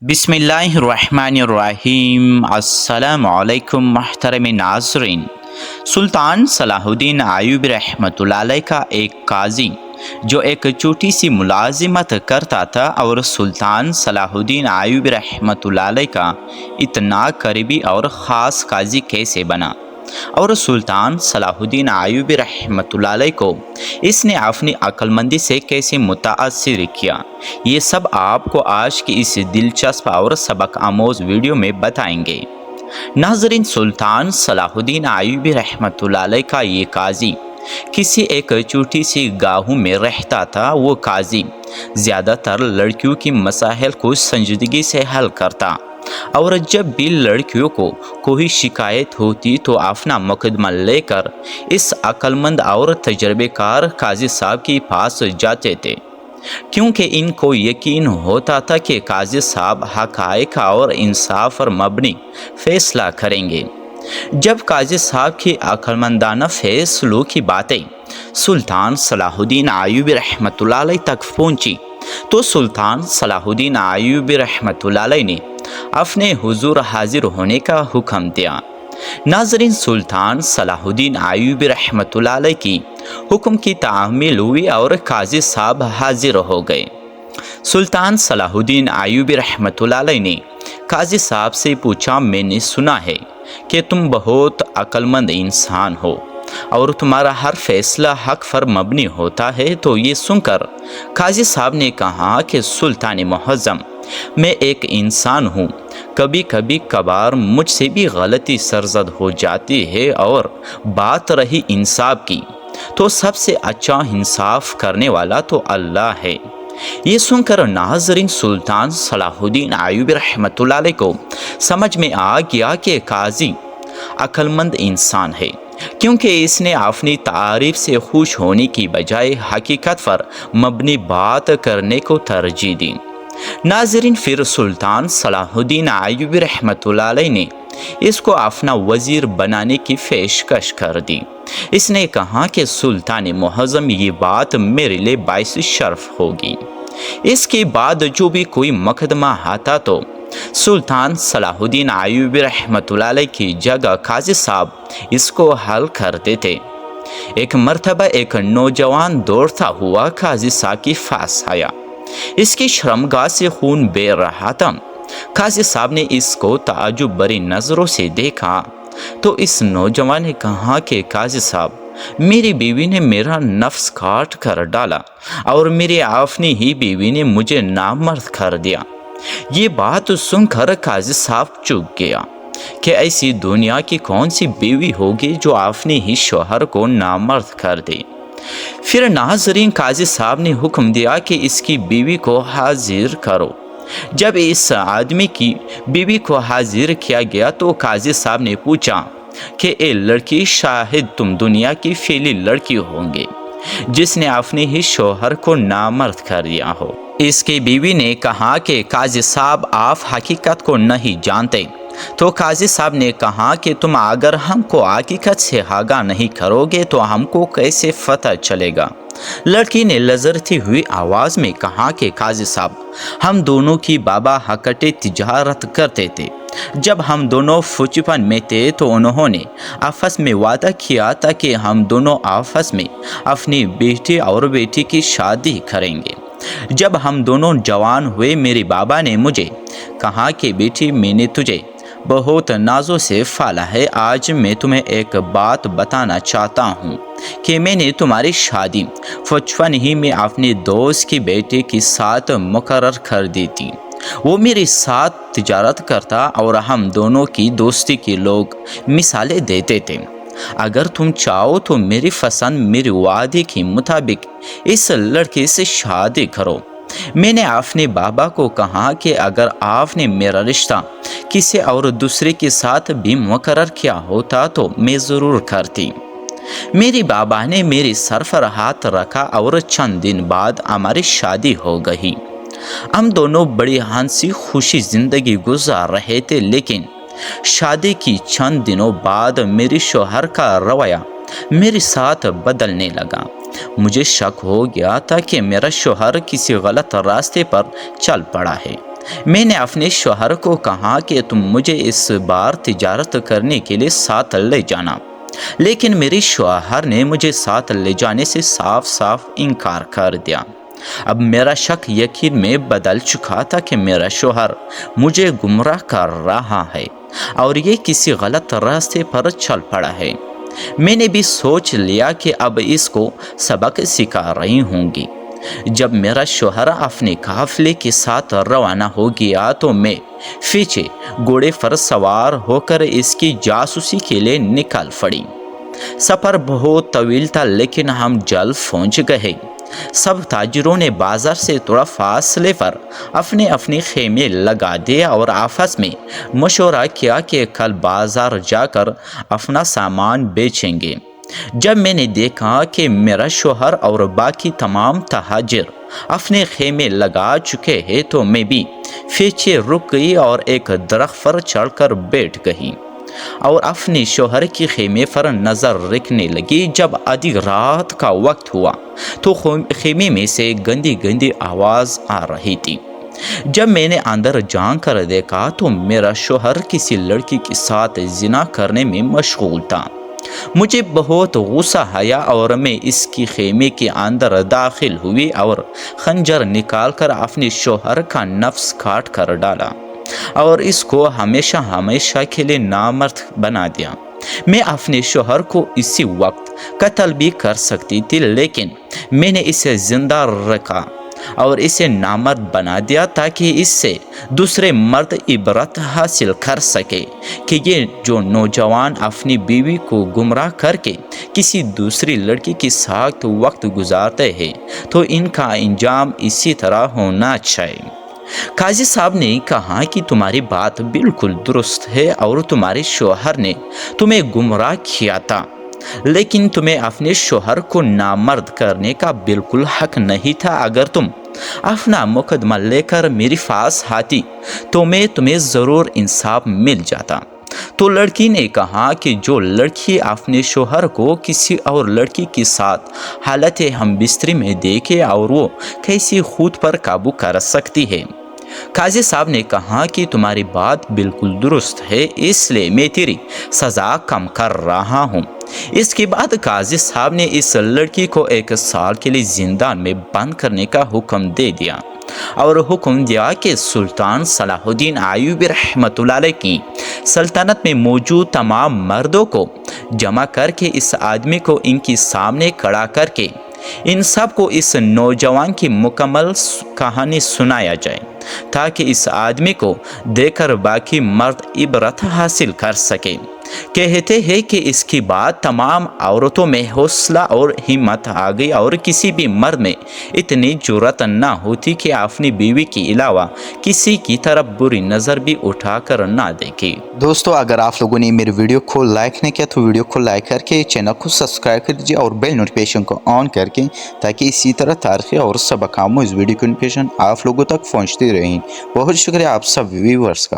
बिस्मिल्लाहिर्रहमानिर्रहीम। अस्सलामुअलैकुम महतरम नाज़रीन। सुल्तान सलाहुद्दीन अय्यूबी रहमतुल्लाह अलैह का एक काजी जो एक छोटी सी मुलाजिमत करता था और सुल्तान सलाहुद्दीन अय्यूबी रहमतुल्लाह अलैह का इतना करीबी और ख़ास काजी कैसे बना और सुल्तान सलाहुद्दीन अय्यूबी रहमतुल्लाह अलैह को इसने अपनी अक्लमंदी से कैसे मुतासिर किया, ये सब आपको आज की इस दिलचस्प और सबक आमोज़ वीडियो में बताएंगे। नाज़रीन, सुल्तान सलाहुद्दीन अय्यूबी रहमतुल्लाह अलैह का ये काजी किसी एक छोटी सी गाँव में रहता था। वो काजी ज़्यादातर लड़कियों की मसाइल को संजीदगी से हल करता और जब भी लड़कियों को कोई शिकायत होती तो अपना मुकदमा लेकर इस अक्लमंद और तजर्बेकार काजी साहब के पास जाते थे, क्योंकि इनको यकीन होता था कि काजी साहब हक़ाइक़ और इंसाफ पर मबनी फ़ैसला करेंगे। जब काजी साहब की अक्लमंदाना फ़ैसलों की बातें सुल्तान सलाहुद्दीन अय्यूबी रहमतुल्लाह अलैह तक पहुंची तो सुल्तान सलाहुद्दीन अय्यूबी रहमतुल्लाह अलैह ने अपने हुजूर हाजिर होने का हुक्म दिया। नाज़रीन, सुल्तान सलाहुद्दीन अय्यूबी रहमतुल्लाह अलैह की हुक्म की तामील हुई और काजी साहब हाजिर हो गए। सुल्तान सलाहुद्दीन अय्यूबी रहमतुल्लाह अलैह ने काजी साहब से पूछा, मैंने सुना है कि तुम बहुत अक्लमंद इंसान हो और तुम्हारा हर फैसला हक पर मबनी होता है। तो ये सुनकर काजी साहब ने कहा कि सुल्तान मुअज़्ज़म, मैं एक इंसान हूँ, कभी कभी कभार मुझसे भी गलती सरजद हो जाती है, और बात रही इंसाफ की तो सबसे अच्छा इंसाफ करने वाला तो अल्लाह है। ये सुनकर नाज़रीन, सुल्तान सलाहुद्दीन अय्यूबी रहमतुल्लाह अलैह को समझ में आ गया कि काजी अक्लमंद इंसान है, क्योंकि इसने अपनी तारीफ से खुश होने की बजाय हकीकत पर मबनी बात करने को तरजीह दी। नाज़रीन, फिर सुल्तान सलाहुद्दीन अय्यूबी रहमतुल्लाह अलैह ने इसको अपना वज़ीर बनाने की पेशकश कर दी। इसने कहा कि सुल्तान मुअज़्ज़म, ये बात मेरे लिए बाइस शर्फ होगी। इसके बाद जो भी कोई मुकदमा आता तो सुल्तान सलाहुद्दीन अय्यूबी रहमतुल्लाह अलैह की जगह काजी साहब इसको हल कर देते। एक मरतबा एक नौजवान दौड़ता हुआ काजी साहब के पास आया। इसकी शर्मगाह से खून बह रहा था। काजी साहब ने इसको ताज्जुब भरी नज़रों से देखा तो इस नौजवान ने कहा कि काजी साहब, मेरी बीवी ने मेरा नफ्स काट कर डाला और मेरी अपनी ही बीवी ने मुझे नामर्द कर दिया। ये बात सुनकर काजी साहब चुप गया कि ऐसी दुनिया की कौन सी बीवी होगी जो अपने ही शौहर को नामर्द कर दे। फिर नाज़रीन, काजी साहब ने हुक्म दिया कि इसकी बीवी को हाजिर करो। जब इस आदमी की बीवी को हाजिर किया गया तो काजी साहब ने पूछा कि ए लड़की, शायद तुम दुनिया की पहली लड़की होंगे जिसने अपने ही शौहर को नामर्द कर दिया हो। इसकी बीवी ने कहा कि काजी साहब, आप हकीकत को नहीं जानते। तो काजी साहब ने कहा कि तुम अगर हमको हकीकत से आगाह नहीं करोगे तो हमको कैसे पता चलेगा। लड़की ने लजरती हुई आवाज़ में कहा कि काजी साहब, हम दोनों की बाबा हकटे तिजारत करते थे। जब हम दोनों फौजीपन में थे तो उन्होंने आपस में वादा किया था कि हम दोनों आपस में अपनी बेटी और बेटी की शादी करेंगे। जब हम दोनों जवान हुए, मेरे बाबा ने मुझे कहा कि बेटी, मैंने तुझे बहुत नाजों से पाला है। आज मैं तुम्हें एक बात बताना चाहता हूँ कि मैंने तुम्हारी शादी बचपन ही में अपने दोस्त की बेटे के साथ मुकर्रर कर दी थी। वो मेरे साथ तिजारत करता और हम दोनों की दोस्ती के लोग मिसालें देते थे। अगर तुम चाहो तो मेरी पसंद मेरे वादे के मुताबिक इस लड़के से शादी करो। मैंने अपने बाबा को कहा कि अगर आपने मेरा रिश्ता किसी और दूसरे के साथ भी मुकर्रर किया होता तो मैं ज़रूर करती। मेरे बाबा ने मेरे सर पर हाथ रखा और चंद दिन बाद हमारी शादी हो गई। हम दोनों बड़ी हंसी खुशी ज़िंदगी गुजार रहे थे, लेकिन शादी की चंद दिनों बाद मेरे शौहर का रवैया मेरे साथ बदलने लगा। मुझे शक हो गया था कि मेरा शौहर किसी गलत रास्ते पर चल पड़ा है। میں نے اپنے شوہر کو کہا کہ تم مجھے اس بار تجارت کرنے کے لیے ساتھ لے جانا، لیکن میرے شوہر نے مجھے ساتھ لے جانے سے صاف صاف انکار کر دیا۔ اب میرا شک یقین میں بدل چکا تھا کہ میرا شوہر مجھے گمراہ کر رہا ہے اور یہ کسی غلط راستے پر چل پڑا ہے۔ میں نے بھی سوچ لیا کہ اب اس کو سبق سکھا رہی ہوں گی۔ جب میرا شوہر اپنے قافلے کے ساتھ روانہ ہو گیا تو میں پیچھے گھوڑے پر سوار ہو کر اس کی جاسوسی کے لیے نکل پڑی۔ سفر بہت طویل تھا لیکن ہم جلد پہنچ گئے۔ سب تاجروں نے بازار سے تھوڑا فاصلے پر اپنے خیمے لگا دیے اور آپس میں مشورہ کیا کہ کل بازار جا کر اپنا سامان بیچیں گے۔ جب میں نے دیکھا کہ میرا شوہر اور باقی تمام تاجر اپنے خیمے لگا چکے ہیں تو میں بھی پیچھے رک گئی اور ایک درخت پر چڑھ کر بیٹھ گئی اور اپنے شوہر کے خیمے پر نظر رکھنے لگی۔ جب آدھی رات کا وقت ہوا تو خیمے میں سے گندی آواز آ رہی تھی۔ جب میں نے اندر جان کر دیکھا تو میرا شوہر کسی لڑکی کے ساتھ زنا کرنے میں مشغول تھا۔ مجھے بہت غصہ آیا اور میں اس کی خیمے کے اندر داخل ہوئی اور خنجر نکال کر اپنے شوہر کا نفس کاٹ کر ڈالا اور اس کو ہمیشہ کے لیے نامرد بنا دیا۔ میں اپنے شوہر کو اسی وقت قتل بھی کر سکتی تھی، لیکن میں نے اسے زندہ رکھا اور اسے نامرد بنا دیا تاکہ اس سے دوسرے مرد عبرت حاصل کر سکے کہ یہ جو نوجوان اپنی بیوی کو گمراہ کر کے کسی دوسری لڑکی کے ساتھ وقت گزارتے ہیں تو ان کا انجام اسی طرح ہونا چاہیے۔ قاضی صاحب نے کہا کہ تمہاری بات بالکل درست ہے اور تمہارے شوہر نے تمہیں گمراہ کیا تھا، لیکن تمہیں اپنے شوہر کو نامرد کرنے کا بالکل حق نہیں تھا۔ اگر تم اپنا مقدمہ لے کر میرے پاس آتی تو میں تمہیں ضرور انصاف مل جاتا۔ تو لڑکی نے کہا کہ جو لڑکی اپنے شوہر کو کسی اور لڑکی کے ساتھ حالت ہم بستری میں دیکھے اور وہ کیسے خود پر قابو کر سکتی ہے؟ قاضی صاحب نے کہا کہ تمہاری بات بالکل درست ہے، اس لیے میں تیری سزا کم کر رہا ہوں۔ اس کے بعد قاضی صاحب نے اس لڑکی کو 1 سال کے لیے زندان میں بند کرنے کا حکم دے دیا اور حکم دیا کہ سلطان صلاح الدین ایوبی رحمۃ اللہ علیہ کی سلطنت میں موجود تمام مردوں کو جمع کر کے اس آدمی کو ان کے سامنے کھڑا کر کے ان سب کو اس نوجوان کی مکمل کہانی سنایا جائے تاکہ اس آدمی کو دیکھ کر باقی مرد عبرت حاصل کر سکے۔ کہتے ہیں کہ اس کی بات تمام عورتوں میں حوصلہ اور ہمت آ گئی اور کسی بھی مرد میں اتنی جرأت نہ ہوتی کہ اپنی بیوی کے علاوہ کسی کی طرف بری نظر بھی اٹھا کر نہ دیکھے۔ دوستو، اگر آپ لوگوں نے میرے ویڈیو کو لائک نہیں کیا تو ویڈیو کو لائک کر کے چینل کو سبسکرائب کر دیجیے اور بیل نوٹیفیکیشن کو آن کر کے، تاکہ اسی طرح تاریخی اور سبق آموز ویڈیو کی نوٹیفیکیشن آپ لوگوں تک پہنچتی رہیں۔ بہت شکریہ آپ سب ویورز کا۔